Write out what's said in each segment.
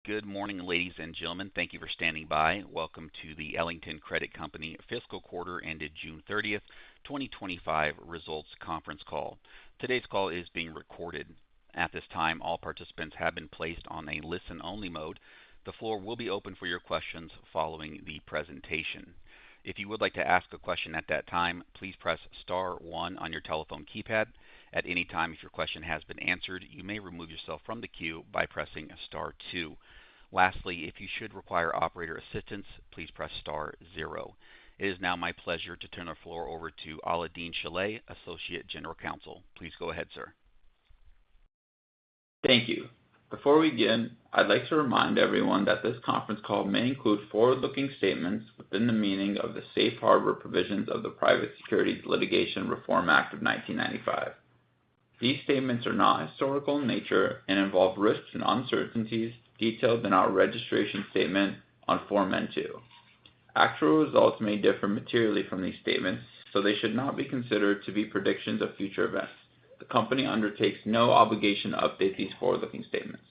Good morning, ladies and gentlemen. Thank you for standing by. Welcome to the Ellington Credit Company fiscal quarter ended June 30th, 2025 results conference call. Today's call is being recorded. At this time, all participants have been placed on a listen-only mode. The floor will be open for your questions following the presentation. If you would like to ask a question at that time, please press star 1 on your telephone keypad. At any time, if your question has been answered, you may remove yourself from the queue by pressing star 2. Lastly, if you should require operator assistance, please press star 0. It is now my pleasure to turn the floor over to Alaael-Deen Shilleh, Associate General Counsel. Please go ahead, sir. Thank you. Before we begin, I'd like to remind everyone that this conference call may include forward-looking statements within the meaning of the Safe Harbor provisions of the Private Securities Litigation Reform Act of 1995. These statements are not historical in nature and involve risks and uncertainties detailed in our registration statement on Form N-2. Actual results may differ materially from these statements, so they should not be considered to be predictions of future events. The company undertakes no obligation to update these forward-looking statements.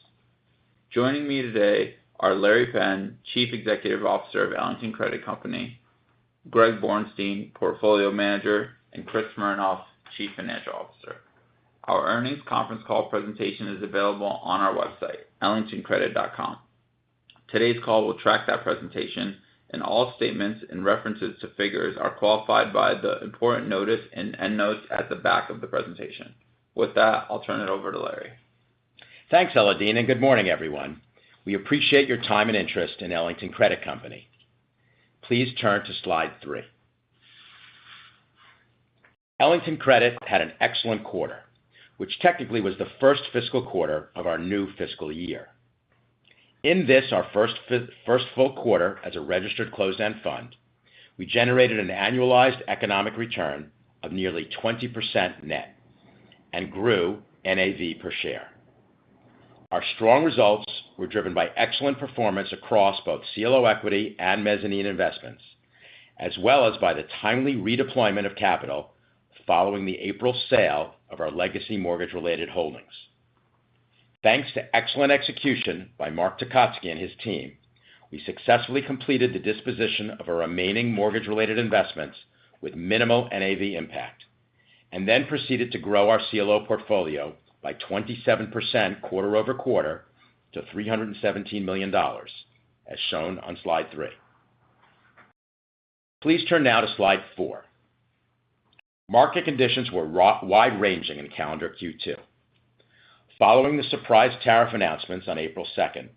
Joining me today are Larry Penn, Chief Executive Officer of Ellington Credit Company, Greg Bornstein, Portfolio Manager, and Chris Smirnoff, Chief Financial Officer. Our earnings conference call presentation is available on our website, ellingtoncredit.com. Today's call will track that presentation, and all statements and references to figures are qualified by the important notice and endnotes at the back of the presentation. With that, I'll turn it over to Larry. Thanks, Alaael-Deen, and good morning, everyone. We appreciate your time and interest in Ellington Credit Company. Please turn to slide 3. Ellington Credit had an excellent quarter, which technically was the first fiscal quarter of our new fiscal year. In this, our first full quarter as a registered closed-end fund, we generated an annualized economic return of nearly 20% net and grew NAV per share. Our strong results were driven by excellent performance across both CLO equity and mezzanine investments, as well as by the timely redeployment of capital following the April sale of our legacy mortgage-related holdings. Thanks to excellent execution by Mark Tukotsky and his team, we successfully completed the disposition of our remaining mortgage-related investments with minimal NAV impact, and then proceeded to grow our CLO portfolio by 27% quarter over quarter to $317 million, as shown on slide 3. Please turn now to slide 4. Market conditions were wide-ranging in calendar Q2. Following the surprise tariff announcements on April 2nd,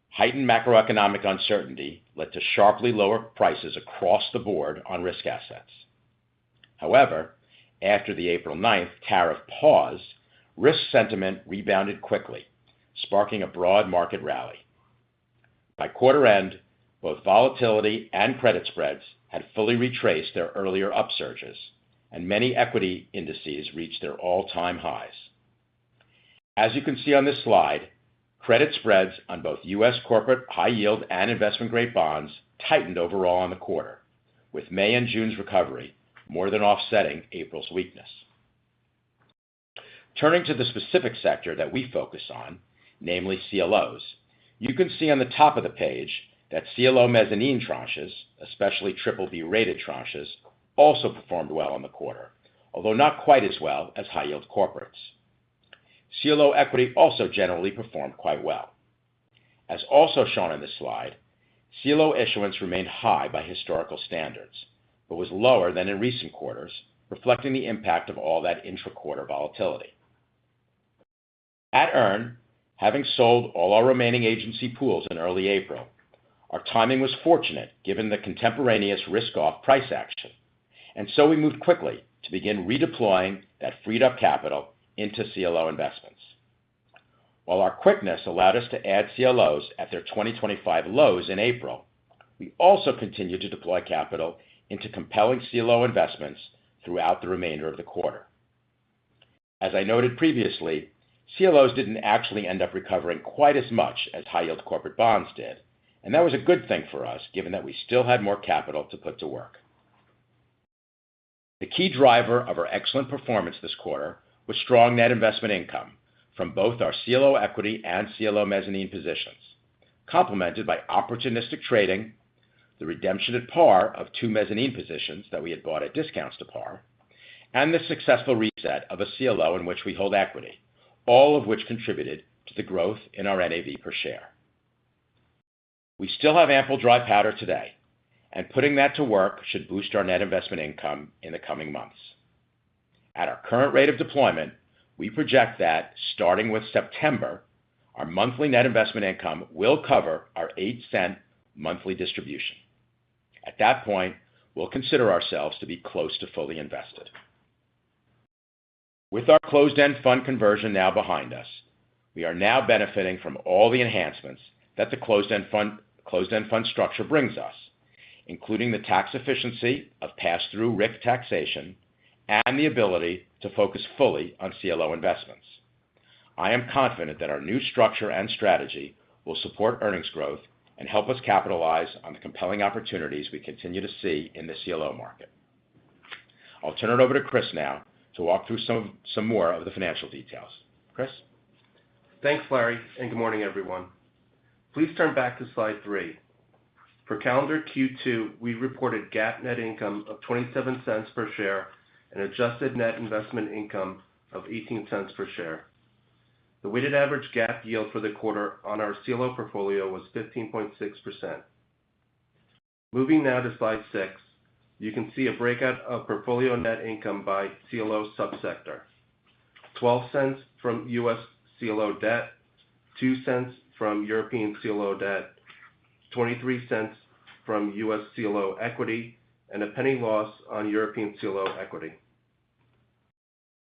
heightened macroeconomic uncertainty led to sharply lower prices across the board on risk assets. However, after the April 9th tariff pause, risk sentiment rebounded quickly, sparking a broad market rally. By quarter end, both volatility and credit spreads had fully retraced their earlier upsurges, and many equity indices reached their all-time highs. As you can see on this slide, credit spreads on both U.S. corporate high-yield and investment-grade bonds tightened overall on the quarter, with May and June's recovery more than offsetting April's weakness. Turning to the specific sector that we focus on, namely CLOs, you can see on the top of the page that CLO mezzanine tranches, especially BBB-rated tranches, also performed well in the quarter, although not quite as well as high-yield corporates. CLO equity also generally performed quite well. As also shown in this slide, CLO issuance remained high by historical standards, but was lower than in recent quarters, reflecting the impact of all that intra-quarter volatility. At EARN, having sold all our remaining agency pools in early April, our timing was fortunate given the contemporaneous risk-off price action, and so we moved quickly to begin redeploying that freed-up capital into CLO investments. While our quickness allowed us to add CLOs at their 2025 lows in April, we also continued to deploy capital into compelling CLO investments throughout the remainder of the quarter. As I noted previously, CLOs didn't actually end up recovering quite as much as high-yield corporate bonds did, and that was a good thing for us given that we still had more capital to put to work. The key driver of our excellent performance this quarter was strong net investment income from both our CLO equity and CLO mezzanine positions, complemented by opportunistic trading, the redemption at par of 2 mezzanine positions that we had bought at discounts to par, and the successful reset of a CLO in which we hold equity, all of which contributed to the growth in our NAV per share. We still have ample dry powder today, and putting that to work should boost our net investment income in the coming months. At our current rate of deployment, we project that, starting with September, our monthly net investment income will cover our 8-cent monthly distribution. At that point, we'll consider ourselves to be close to fully invested. With our closed-end fund conversion now behind us, we are now benefiting from all the enhancements that the closed-end fund structure brings us, including the tax efficiency of pass-through RIC taxation and the ability to focus fully on CLO investments. I am confident that our new structure and strategy will support earnings growth and help us capitalize on the compelling opportunities we continue to see in the CLO market. I'll turn it over to Chris now to walk through some more of the financial details. Chris? Thanks, Larry, and good morning, everyone. Please turn back to slide 3. For calendar Q2, we reported GAAP net income of 27 cents per share and adjusted net investment income of 18 cents per share. The weighted average GAAP yield for the quarter on our CLO portfolio was 15.6%. Moving now to slide 6, you can see a breakout of portfolio net income by CLO subsector. 12 cents from U.S. CLO debt, 2 cents from European CLO debt, 23 cents from U.S. CLO equity, and a penny loss on European CLO equity.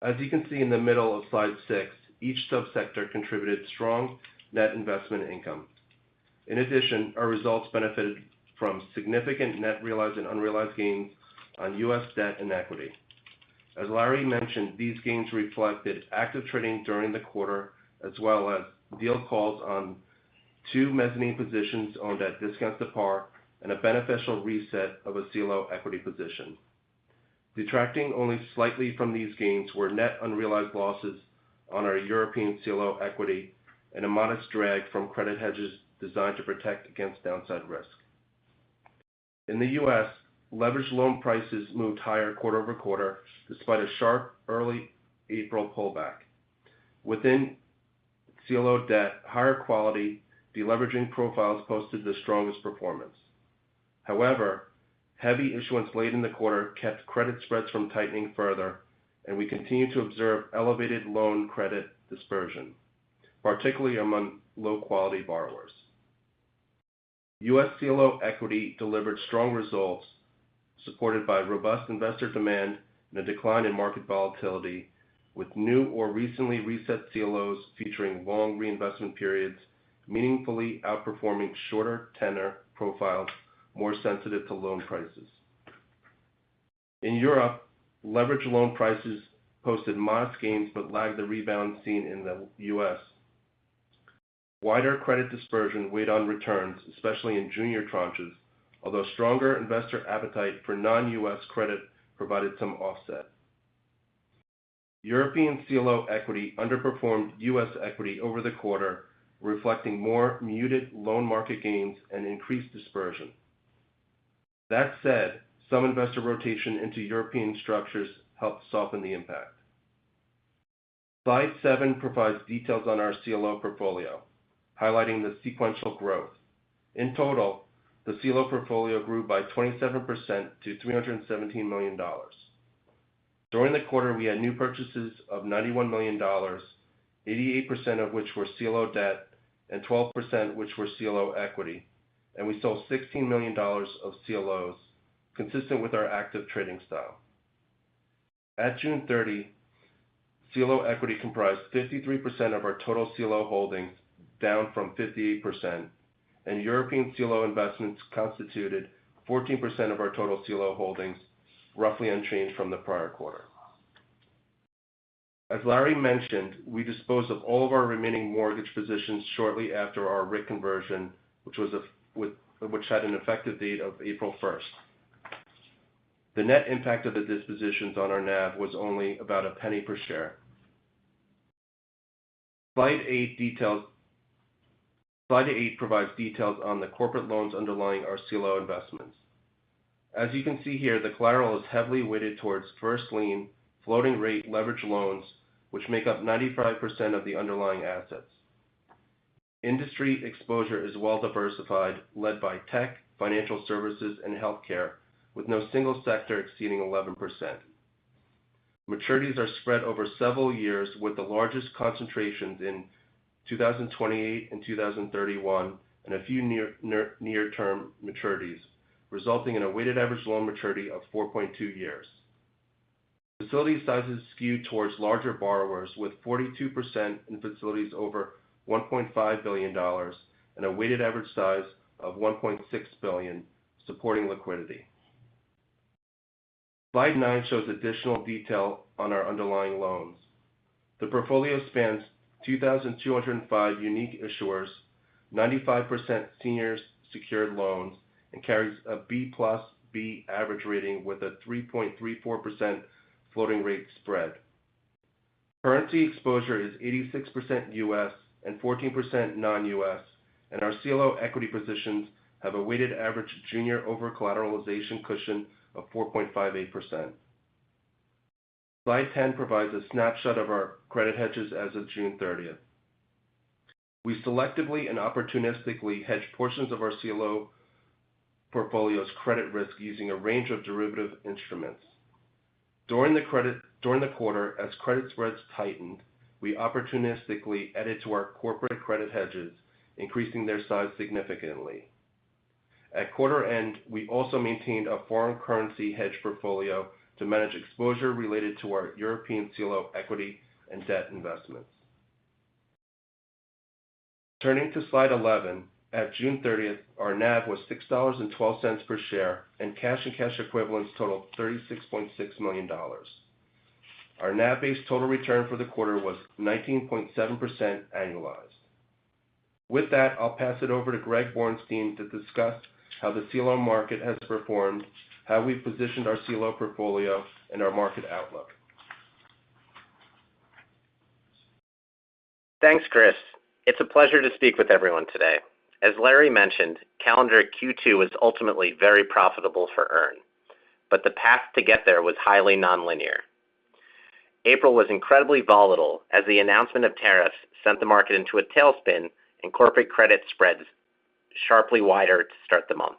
As you can see in the middle of slide 6, each subsector contributed strong net investment income. In addition, our results benefited from significant net realized and unrealized gains on U.S. debt and equity. As Larry mentioned, these gains reflected active trading during the quarter, as well as deal calls on 2 mezzanine positions owned at discounts to par and a beneficial reset of a CLO equity position. Detracting only slightly from these gains were net unrealized losses on our European CLO equity and a modest drag from credit hedges designed to protect against downside risk. In the U.S., leveraged loan prices moved higher quarter over quarter despite a sharp early April pullback. Within CLO debt, higher quality deleveraging profiles posted the strongest performance. However, heavy issuance late in the quarter kept credit spreads from tightening further, and we continue to observe elevated loan credit dispersion, particularly among low-quality borrowers. U.S. CLO equity delivered strong results, supported by robust investor demand and a decline in market volatility, with new or recently reset CLOs featuring long reinvestment periods, meaningfully outperforming shorter tenor profiles more sensitive to loan prices. In Europe, leveraged loan prices posted modest gains but lagged the rebound seen in the U.S. Wider credit dispersion weighed on returns, especially in junior tranches, although stronger investor appetite for non-U.S. credit provided some offset. European CLO equity underperformed U.S. equity over the quarter, reflecting more muted loan market gains and increased dispersion. That said, some investor rotation into European structures helped soften the impact. Slide 7 provides details on our CLO portfolio, highlighting the sequential growth. In total, the CLO portfolio grew by 27% to $317 million. During the quarter, we had new purchases of $91 million, 88% of which were CLO debt and 12% which were CLO equity, and we sold $16 million of CLOs, consistent with our active trading style. At June 30, CLO equity comprised 53% of our total CLO holdings, down from 58%, and European CLO investments constituted 14% of our total CLO holdings, roughly unchanged from the prior quarter. As Larry mentioned, we disposed of all of our remaining mortgage positions shortly after our RIC conversion, which had an effective date of April 1st. The net impact of the dispositions on our NAV was only about a penny per share. Slide 8 details Slide 8 provides details on the corporate loans underlying our CLO investments. As you can see here, the collateral is heavily weighted towards first lien, floating rate leveraged loans, which make up 95% of the underlying assets. Industry exposure is well diversified, led by tech, financial services, and healthcare, with no single sector exceeding 11%. Maturities are spread over several years, with the largest concentrations in 2028 and 2031, and a few near-term maturities, resulting in a weighted average loan maturity of 4.2 years. Facility sizes skew towards larger borrowers, with 42% in facilities over $1.5 billion and a weighted average size of $1.6 billion, supporting liquidity. Slide 9 shows additional detail on our underlying loans. The portfolio spans 2,205 unique issuers, 95% senior secured loans, and carries a B+B average rating with a 3.34% floating rate spread. Currency exposure is 86% U.S. and 14% non-U.S., and our CLO equity positions have a weighted average junior over-collateralization cushion of 4.58%. Slide 10 provides a snapshot of our credit hedges as of June 30th. We selectively and opportunistically hedge portions of our CLO portfolio's credit risk using a range of derivative instruments. During the quarter, as credit spreads tightened, we opportunistically added to our corporate credit hedges, increasing their size significantly. At quarter end, we also maintained a foreign currency hedge portfolio to manage exposure related to our European CLO equity and debt investments. Turning to slide 11, at June 30th, our NAV was $6.12 per share, and cash equivalents totaled $36.6 million. Our NAV-based total return for the quarter was 19.7% annualized. With that, I'll pass it over to Greg Borenstein to discuss how the CLO market has performed, how we've positioned our CLO portfolio, and our market outlook. Thanks, Chris. It's a pleasure to speak with everyone today. As Larry mentioned, calendar Q2 was ultimately very profitable for EARN, but the path to get there was highly nonlinear. April was incredibly volatile as the announcement of tariffs sent the market into a tailspin and corporate credit spreads sharply wider to start the month.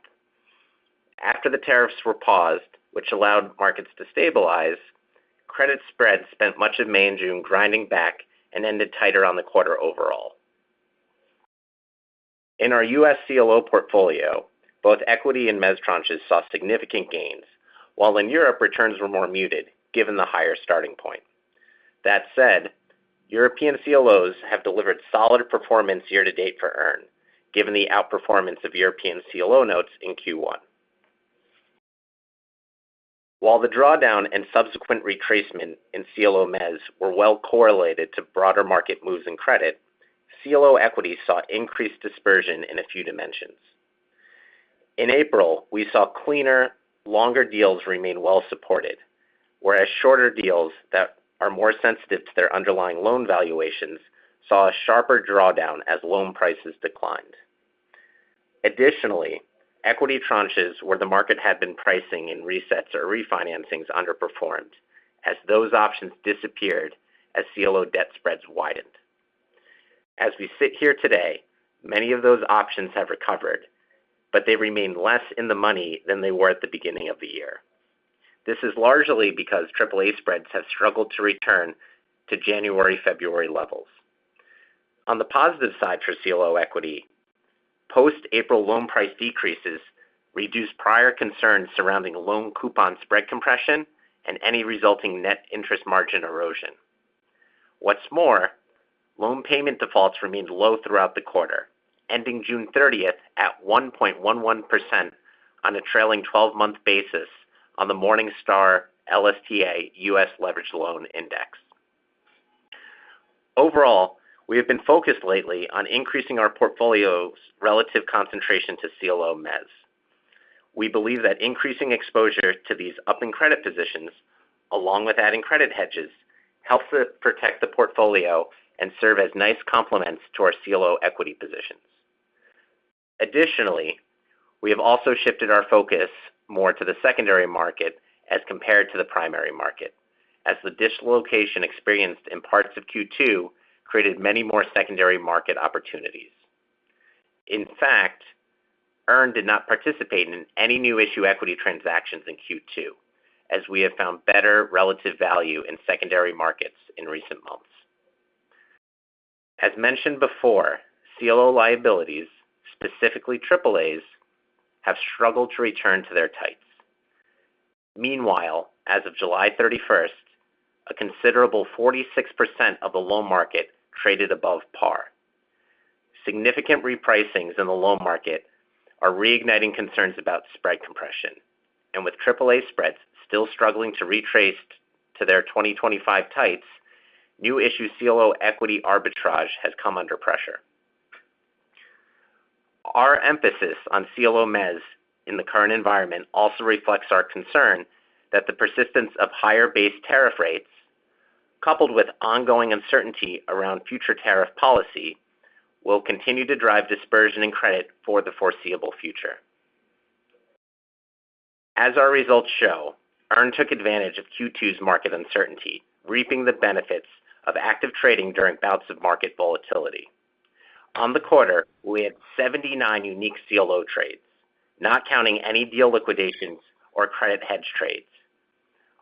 After the tariffs were paused, which allowed markets to stabilize, credit spreads spent much of May and June grinding back and ended tighter on the quarter overall. In our U.S. CLO portfolio, both equity and mezz tranches saw significant gains, while in Europe returns were more muted, given the higher starting point. That said, European CLOs have delivered solid performance year-to-date for EARN, given the outperformance of European CLO notes in Q1. While the drawdown and subsequent retracement in CLO mezz were well correlated to broader market moves in credit, CLO equity saw increased dispersion in a few dimensions. In April, we saw cleaner, longer deals remain well supported, whereas shorter deals that are more sensitive to their underlying loan valuations saw a sharper drawdown as loan prices declined. Additionally, equity tranches where the market had been pricing in resets or refinancings underperformed, as those options disappeared as CLO debt spreads widened. As we sit here today, many of those options have recovered, but they remain less in the money than they were at the beginning of the year. This is largely because AAA spreads have struggled to return to January-February levels. On the positive side for CLO equity, post-April loan price decreases reduced prior concerns surrounding loan coupon spread compression and any resulting net interest margin erosion. What's more, loan payment defaults remained low throughout the quarter, ending June 30th at 1.11% on a trailing 12-month basis on the Morningstar LSTA U.S. Leveraged Loan Index. Overall, we have been focused lately on increasing our portfolio's relative concentration to CLO mezz. We believe that increasing exposure to these up-in credit positions, along with adding credit hedges, helps to protect the portfolio and serve as nice complements to our CLO equity positions. Additionally, we have also shifted our focus more to the secondary market as compared to the primary market, as the dislocation experienced in parts of Q2 created many more secondary market opportunities. In fact, EARN did not participate in any new issue equity transactions in Q2, as we have found better relative value in secondary markets in recent months. As mentioned before, CLO liabilities, specifically AAAs, have struggled to return to their tights. Meanwhile, as of July 31st, a considerable 46% of the loan market traded above par. Significant repricings in the loan market are reigniting concerns about spread compression, and with AAA spreads still struggling to retrace to their 2025 tights, new issue CLO equity arbitrage has come under pressure. Our emphasis on CLO mezz in the current environment also reflects our concern that the persistence of higher base tariff rates, coupled with ongoing uncertainty around future tariff policy, will continue to drive dispersion in credit for the foreseeable future. As our results show, EARN took advantage of Q2's market uncertainty, reaping the benefits of active trading during bouts of market volatility. On the quarter, we had 79 unique CLO trades, not counting any deal liquidations or credit hedge trades.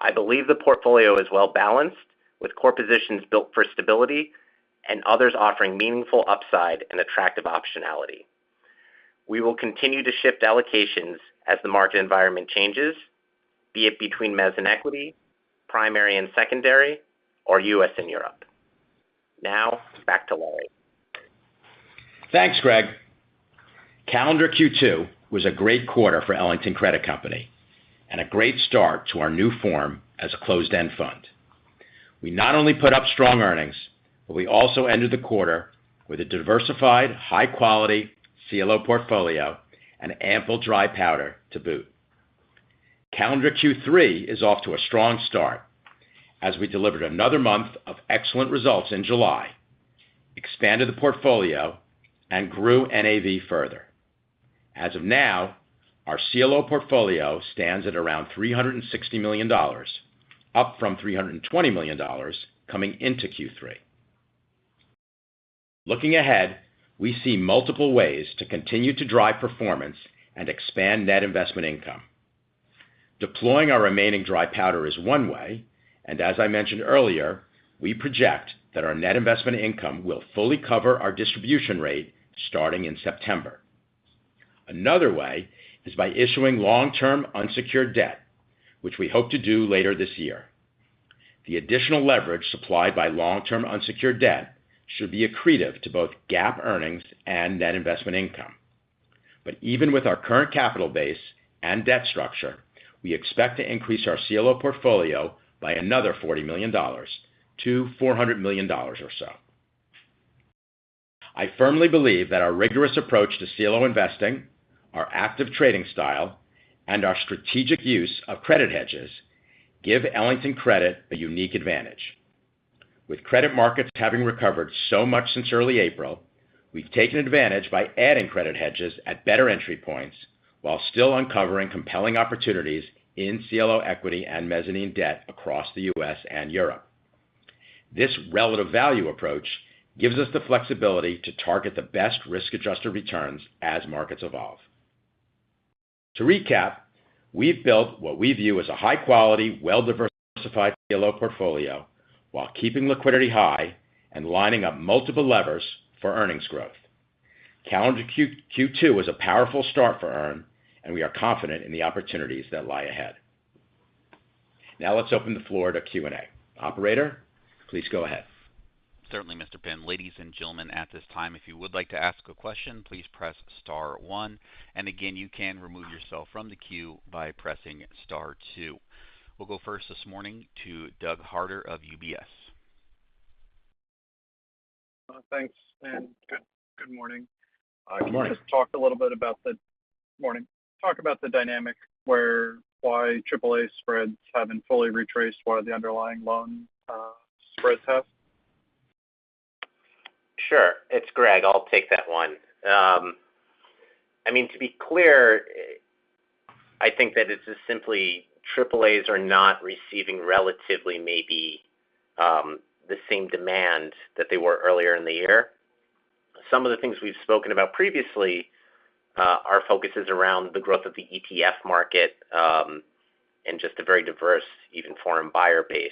I believe the portfolio is well balanced, with core positions built for stability and others offering meaningful upside and attractive optionality. We will continue to shift allocations as the market environment changes, be it between mezz and equity, primary and secondary, or U.S. and Europe. Now, back to Larry. Thanks, Greg. Calendar Q2 was a great quarter for Ellington Credit Company and a great start to our new form as a closed-end fund. We not only put up strong earnings, but we also ended the quarter with a diversified, high-quality CLO portfolio and ample dry powder to boot. Calendar Q3 is off to a strong start as we delivered another month of excellent results in July, expanded the portfolio, and grew NAV further. As of now, our CLO portfolio stands at around $360 million, up from $320 million coming into Q3. Looking ahead, we see multiple ways to continue to drive performance and expand net investment income. Deploying our remaining dry powder is one way, and as I mentioned earlier, we project that our net investment income will fully cover our distribution rate starting in September. Another way is by issuing long-term unsecured debt, which we hope to do later this year. The additional leverage supplied by long-term unsecured debt should be accretive to both GAAP earnings and net investment income. But even with our current capital base and debt structure, we expect to increase our CLO portfolio by another $40 million to $400 million or so. I firmly believe that our rigorous approach to CLO investing, our active trading style, and our strategic use of credit hedges give Ellington Credit a unique advantage. With credit markets having recovered so much since early April, we've taken advantage by adding credit hedges at better entry points while still uncovering compelling opportunities in CLO equity and mezzanine debt across the U.S. and Europe. This relative value approach gives us the flexibility to target the best risk-adjusted returns as markets evolve. To recap, we've built what we view as a high-quality, well-diversified CLO portfolio while keeping liquidity high and lining up multiple levers for earnings growth. Calendar Q2 was a powerful start for EARN, and we are confident in the opportunities that lie ahead. Now let's open the floor to Q&A. Operator, please go ahead. Certainly, Mr. Penn. Ladies and gentlemen, at this time, if you would like to ask a question, please press star 1. And again, you can remove yourself from the queue by pressing star 2. We'll go first this morning to Doug Harter of UBS. Thanks, and good morning. Good morning. Just talk a little bit about the dynamic why AAA spreads haven't fully retraced while the underlying loan spreads have. Sure, it's Greg. I'll take that one. I mean, to be clear, I think that it's just simply AAAs are not receiving relatively maybe the same demand that they were earlier in the year. Some of the things we've spoken about previously, our focus is around the growth of the ETF market and just a very diverse, even foreign buyer base.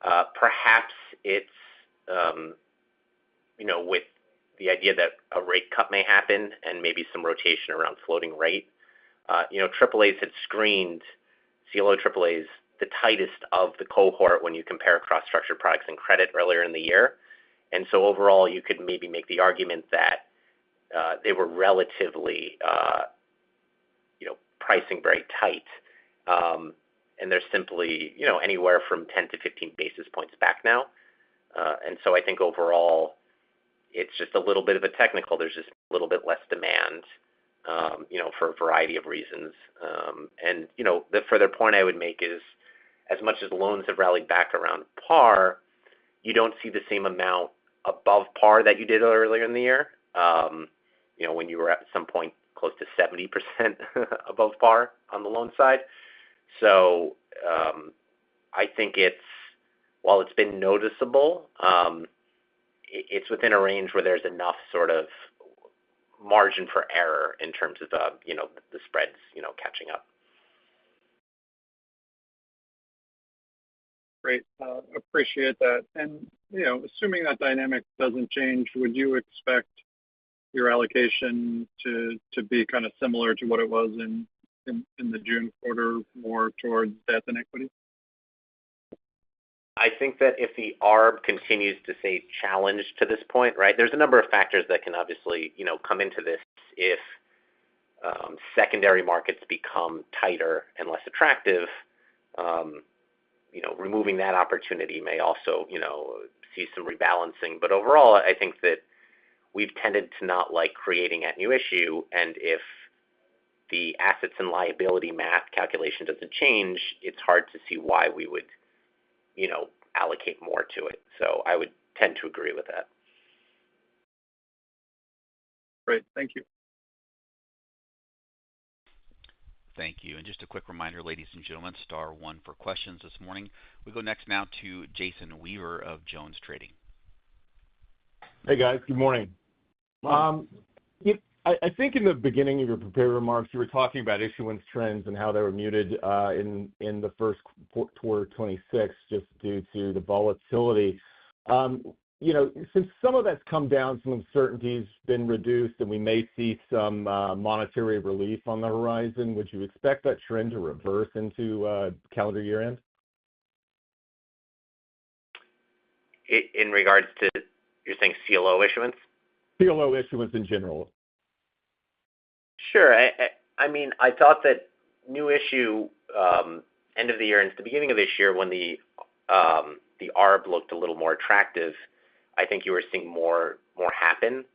Perhaps it's, with the idea that a rate cut may happen and maybe some rotation around floating rate. AAAs had screened CLO AAAs the tightest of the cohort when you compare across structured products and credit earlier in the year. And so overall, you could maybe make the argument that they were relatively, pricing very tight. And they're simply, anywhere from 10 to 15 basis points back now. And so I think overall, it's just a little bit of a technical. There's just a little bit less demand, for a variety of reasons. And the further point I would make is, as much as loans have rallied back around par, you don't see the same amount above par that you did earlier in the year. When you were at some point close to 70% above par on the loan side. So I think while it's been noticeable, it's within a range where there's enough sort of margin for error in terms of the spreads catching up. Great, appreciate that. And assuming that dynamic doesn't change, would you expect your allocation to be kind of similar to what it was in the June quarter, more towards debt than equity? I think that if the ARB continues to stay challenged to this point, right, there's a number of factors that can obviously, come into this. If secondary markets become tighter and less attractive, removing that opportunity may also, see some rebalancing. But overall, I think that we've tended to not like creating at new issue. And if the assets and liability math calculation doesn't change, it's hard to see why we would, allocate more to it. So I would tend to agree with that. Great, thank you. Thank you. And just a quick reminder, ladies and gentlemen, star one for questions this morning. We go next now to Jason Weaver of Jones Trading. Hey guys, good morning. I think in the beginning of your prepared remarks, you were talking about issuance trends and how they were muted in the first quarter 26 just due to the volatility. Since some of that's come down, some uncertainty's been reduced, and we may see some monetary relief on the horizon, would you expect that trend to reverse into calendar year end? In regards to, you're saying CLO issuance? CLO issuance in general. Sure. I mean, I thought that new issue end of the year and the beginning of this year, when the ARB looked a little more attractive, I think you were seeing more happen.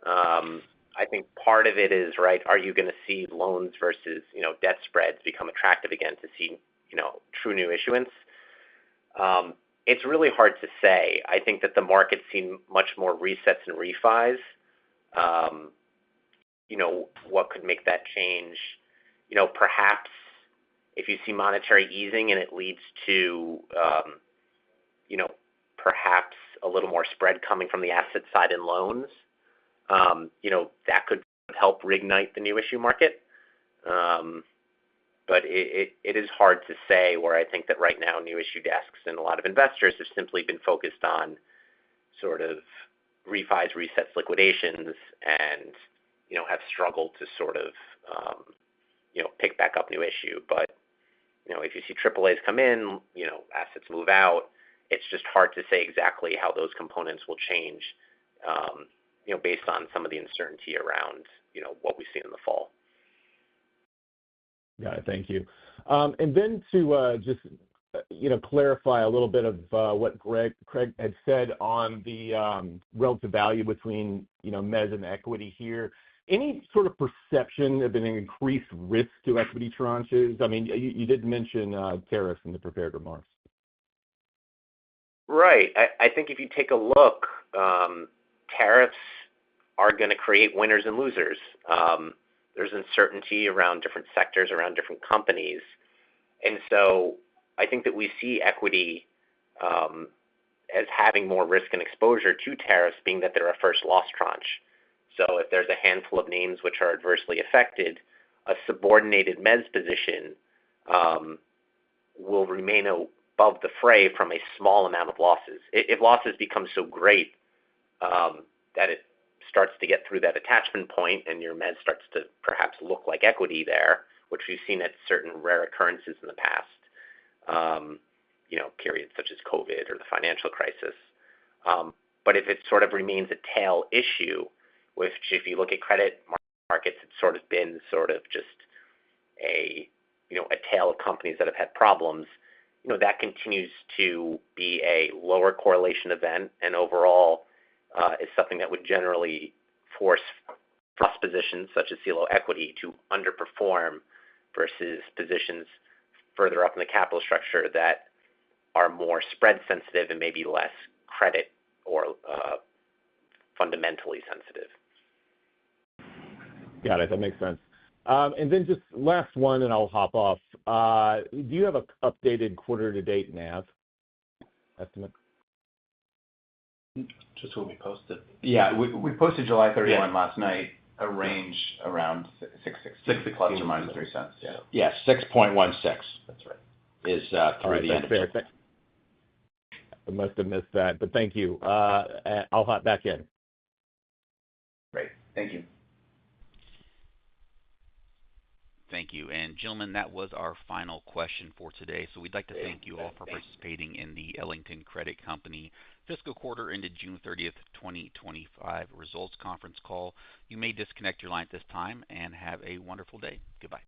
I think part of it is, right, are you going to see loans versus debt spreads become attractive again to see true new issuance? It's really hard to say. I think that the market's seen much more resets and refis. What could make that change? Perhaps if you see monetary easing and it leads to, perhaps a little more spread coming from the asset side in loans, that could help reignite the new issue market. But it is hard to say, where I think that right now new issue desks and a lot of investors have simply been focused on sort of refis, resets, liquidations, and have struggled to sort of, pick back up new issue. But, if you see AAAs come in, assets move out, it's just hard to say exactly how those components will change, based on some of the uncertainty around, what we see in the fall. Got it. Thank you. And then to just, clarify a little bit of what Craig had said on the relative value between, mezz and equity here. Any sort of perception of an increased risk to equity tranches? I mean, you did mention tariffs in the prepared remarks. Right. I think if you take a look, tariffs are going to create winners and losers. there's uncertainty around different sectors, around different companies. And so I think that we see equity as having more risk and exposure to tariffs, being that they're a first loss tranche. So if there's a handful of names which are adversely affected, a subordinated mezz position will remain above the fray from a small amount of losses. If losses become so great that it starts to get through that attachment point and your mezz starts to perhaps look like equity there, which we've seen at certain rare occurrences in the past, periods such as COVID or the financial crisis. But if it sort of remains a tail issue, which if you look at credit markets, it's sort of been sort of just a tale of companies that have had problems, that continues to be a lower correlation event, and overall is something that would generally force plus positions such as CLO equity to underperform versus positions further up in the capital structure that are more spread sensitive and maybe less credit or fundamentally sensitive. Got it. That makes sense. And then just last one, and I'll hop off. Do you have an updated quarter-to-date NAV estimate? Just what we posted. Yeah, we posted July 31 last night, a range around 6.60 plus or minus 3 cents. Yeah, 6.16. That's right. Is through the end of it. I must have missed that, but thank you. I'll hop back in. Great. Thank you. Thank you. And gentlemen, that was our final question for today. So we'd like to thank you all for participating in the Ellington Credit Company fiscal quarter ended June 30th, 2025 results conference call. You may disconnect your line at this time and have a wonderful day. Goodbye.